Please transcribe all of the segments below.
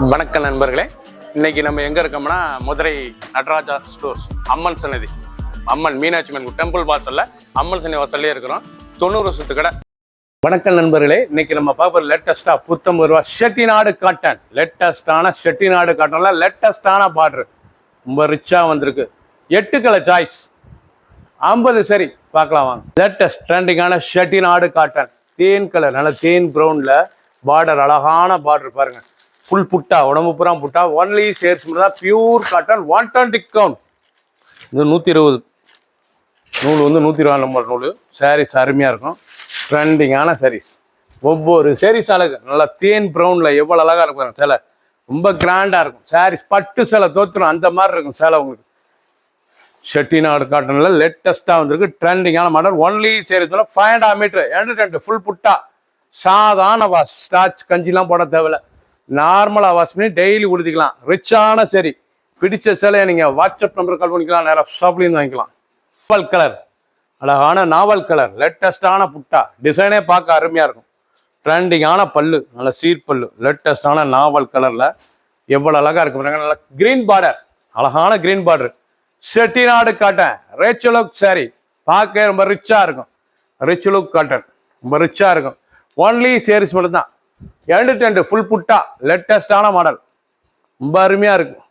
வணக்கம் நண்பர்களே, இன்னைக்கு நம்ம எங்க இருக்கோம்னா மதுரை நடராஜா ஸ்டோர்ஸ் அம்மன் சன்னதி, அம்மன் மீனாட்சி அம்மன் டெம்பிள் வாசல்ல அம்மன் சன்னதி வாசல்லே இருக்கிறோம். 90 வருஷத்து கடை. வணக்கம் நண்பர்களே, இன்னைக்கு நம்ம பார்க்குற லேட்டஸ்டா புத்தம் ரூபா செட்டிநாடு காட்டன், லேட்டஸ்டான செட்டிநாடு காட்டன்ல லேட்டஸ்டான பார்டர் ரொம்ப ரிச்சா வந்திருக்கு. 8 கலர் சாய்ஸ் 50 சரி பார்க்கலாம் வாங்க. லேட்டஸ்ட் ட்ரெண்டிங்கான செட்டிநாடு காட்டன் தேன் கலர், நல்ல தேன் ப்ரௌன்ல பார்டர், அழகான பார்டர் பாருங்க. ஃபுல் புட்டா, உடம்பு புறா புட்டா, ஒன்லி சேர்ஸ் தான். Pure cotton 120 count. இது 120 நூல் வந்து 120 நம்பர் நூல். சாரீஸ் அருமையாக இருக்கும். ட்ரெண்டிங்கான சாரீஸ். ஒவ்வொரு சாரீஸ் அழகு நல்லா தேன் ப்ரௌனில் எவ்வளோ அழகாக இருக்கும். சேலை ரொம்ப கிராண்டாக இருக்கும். சாரீஸ் பட்டு சேலை தோற்றுரும் அந்த மாதிரி இருக்கும் சேலை உங்களுக்கு. செட்டிநாடு காட்டனில் லேட்டஸ்ட்டாக வந்திருக்கு. ட்ரெண்டிங்கான model. Only sarees 5.5 metre 2 full butta. சாதாரண வாஷ், ஸ்டாச் கஞ்சிலாம் போட தேவையில்ல. நார்மலாக வாஷ் பண்ணி டெய்லி உடுத்திக்கலாம். ரிச்சான சரி. பிடிச்ச சேலையை நீங்கள் வாட்ஸ்அப் நம்பர் கால் பண்ணிக்கலாம். நேராக ஷாப்லேருந்து வாங்கிக்கலாம். நாவல் கலர், அழகான நாவல் கலர், லேட்டஸ்டான புட்டா. டிசைனே பார்க்க அருமையாக இருக்கும். ட்ரெண்டிங்கான பல்லு, நல்ல சீர் பல்லு, லேட்டஸ்டான நாவல் கலரில் எவ்வளோ அழகாக இருக்கும். நல்ல கிரீன் பார்டர், அழகான green border. Chettinad cotton rich look sorry, பார்க்க ரொம்ப ரிச்சாக இருக்கும். ரிச் லுக் காட்டன் ரொம்ப ரிச்சாக இருக்கும். ஒன்லி சேரீஸ் மட்டும் தான். 2 ஃபுல் புட்டா, லேட்டஸ்டான மாடல், ரொம்ப அருமையாக இருக்கும்.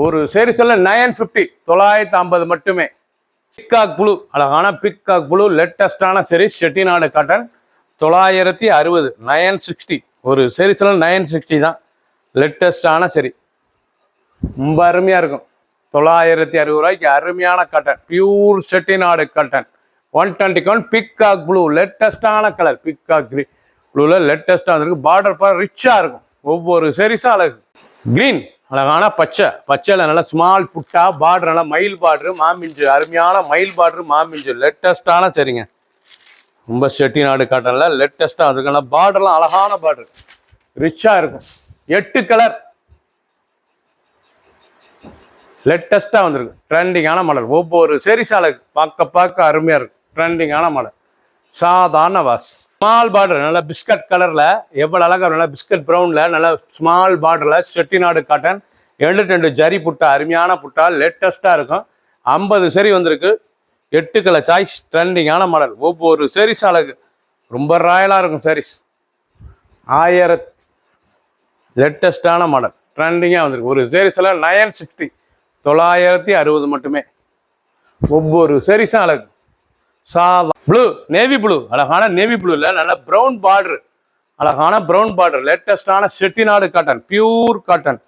ஒரு சேரீஸில் 950 950 மட்டுமே. பிக்காக் ப்ளூ, அழகான பிக்காக் ப்ளூ, லேட்டஸ்டான சேரீஸ் செட்டிநாடு காட்டன் 960 960. ஒரு சேரீஸில் 960 தான். லேட்டஸ்டான சரி, ரொம்ப அருமையாக இருக்கும். 960 ரூபாய்க்கு அருமையான cotton, pure Chettinad cotton 120 count. Peacock blue, லேட்டஸ்டான கலர். பிக்காக் கிரீன் ப்ளூவில் லேட்டஸ்ட்டாக வந்துருக்கு. பார்டர் பார் ரிச்சாக இருக்கும். ஒவ்வொரு சேரீஸும் அழகு. க்ரீன், அழகான பச்சை, பச்சையில் நல்லா ஸ்மால் புட்டா பார்டர், நல்லா மயில் பார்டரு, மாமிஞ்சு, அருமையான மயில் பார்டரு, மாமிஞ்சு, லேட்டஸ்ட்டான சரிங்க. ரொம்ப செட்டிநாடு காட்டனில் லேட்டஸ்ட்டாக வந்துருக்கு. நல்லா பார்டர்லாம் அழகான பார்டர், ரிச்சாக இருக்கும். 8 கலர் லேட்டஸ்ட்டாக வந்திருக்கு. ட்ரெண்டிங்கான மாடல். ஒவ்வொரு சேரீஸ் அழகு, பார்க்க அருமையாக இருக்கும். ட்ரெண்டிங்கான மாடல். சாதாரண வாஷ். ஸ்மால் பார்டர், நல்லா பிஸ்கட் கலரில் எவ்வளோ அழகாக, நல்லா பிஸ்கட் ப்ரௌனில் நல்லா ஸ்மால் பார்டரில் செட்டிநாடு காட்டன் 2 ஜரி புட்டா, அருமையான புட்டா, லேட்டஸ்ட்டாக இருக்கும். 50 சரி வந்திருக்கு. 8 கலர் சாய்ஸ். ட்ரெண்டிங்கான மாடல். ஒவ்வொரு சேரீஸ் அழகு, ரொம்ப ராயலாக இருக்கும் சாரீஸ். 1000 லேட்டஸ்டான மாடல், ட்ரெண்டிங்காக வந்திருக்கு. ஒரு சேரீஸில் 960 960 மட்டுமே. ஒவ்வொரு சேரீஸும் அழகு. சாதா ப்ளூ, நேவி ப்ளூ, அழகான நேவி ப்ளூவில் நல்ல ப்ரௌன் பார்டர், அழகான ப்ரௌன் பார்டர், லேட்டஸ்டான செட்டிநாடு காட்டன், பியூர் காட்டன்,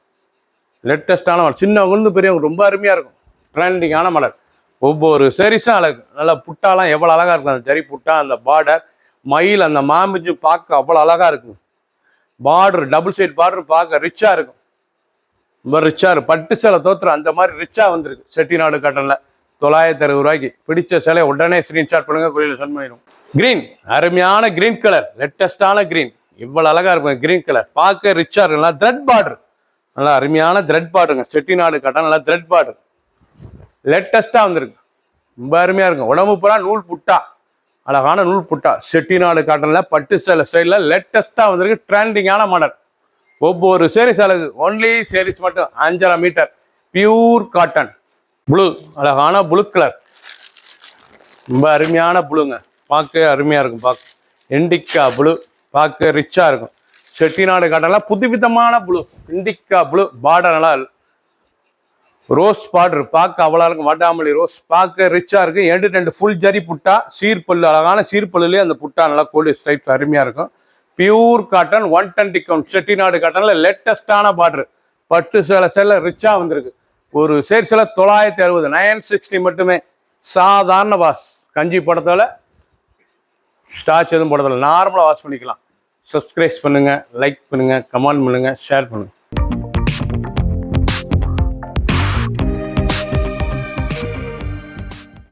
லேட்டஸ்டான மாடல். சின்னவங்க பெரியவங்க ரொம்ப அருமையாக இருக்கும். ட்ரெண்டிங்கான மாடல். ஒவ்வொரு சேரீஸும் அழகு. நல்லா புட்டாலாம் எவ்வளோ அழகாக இருக்கும். அந்த ஜரி புட்டா, அந்த பார்டர், மயில், அந்த மாமிஞ்சு பார்க்க அவ்வளோ அழகாக இருக்கும். பார்டர் டபுள் சைட் பார்டர் பார்க்க ரிச்சாக இருக்கும். ரொம்ப ரிச்சாக இருக்கும். பட்டு சேலை தோற்றுரும் அந்த மாதிரி ரிச்சாக வந்திருக்கு செட்டிநாடு காட்டனில். 960 ரூபாய்க்கு. பிடிச்ச சிலை உடனே ஸ்க்ரீன்ஷாட் பண்ணுங்க, குறியில் சென்ட் பண்ணிடும். கிரீன், அருமையான கிரீன் கலர், லேட்டஸ்டான கிரீன், இவ்வளோ அழகாக இருக்கும். கிரீன் கலர் பார்க்க ரிச்சாக இருக்கும். நல்லா த்ரெட் பார்டர், நல்லா அருமையான த்ரெட் பார்டருங்க. செட்டிநாடு காட்டன் நல்லா த்ரெட் பார்டர், லேட்டஸ்ட்டாக வந்திருக்கு. ரொம்ப அருமையாக இருக்கும். உடம்பு பூரா நூல் புட்டா, அழகான நூல் புட்டா. செட்டிநாடு காட்டனில் பட்டு சேலை ஸ்டைலில் லேட்டஸ்ட்டாக வந்திருக்கு. ட்ரெண்டிங்கான மாடல். ஒவ்வொரு சேரீஸ் அழகு. ஒன்லி சேரீஸ் மட்டும் 5.5 மீட்டர் பியூர் காட்டன். ப்ளூ, அழகான ப்ளூ கலர், ரொம்ப அருமையான ப்ளூங்க. பார்க்க அருமையாக இருக்கும். பார்க்க இண்டிகா ப்ளூ, பார்க்க ரிச்சாக இருக்கும். செட்டிநாடு காட்டலாம் புதுவிதமான ப்ளூ, இண்டிகா ப்ளூ. பார்டர் நல்லா ரோஸ் பார்டர், பார்க்க அவ்வளோ இருக்கும். வட்டாமல்லி ரோஸ், பார்க்க ரிச்சாக இருக்கும். 2 ஃபுல் ஜரி புட்டா, சீர்பல்லு, அழகான சீர்பல்லுலேயே அந்த புட்டா நல்லா கோல்டு ஸ்டைப் அருமையாக இருக்கும். Pure cotton 120 count. செட்டிநாடு காட்டனில் லேட்டஸ்டான பார்டர், பட்டு சேலை ஸ்டைலில் ரிச்சாக வந்திருக்கு. ஒரு சேரீஸில் 960 960 மட்டுமே. சாதாரண வாஷ், கஞ்சி போடுறதால ஸ்டாச் எதுவும் போடுறதில்ல. நார்மலாக வாஷ் பண்ணிக்கலாம். சப்ஸ்கிரைப் பண்ணுங்கள், லைக் பண்ணுங்கள், கமெண்ட் பண்ணுங்கள், ஷேர் பண்ணுங்கள்.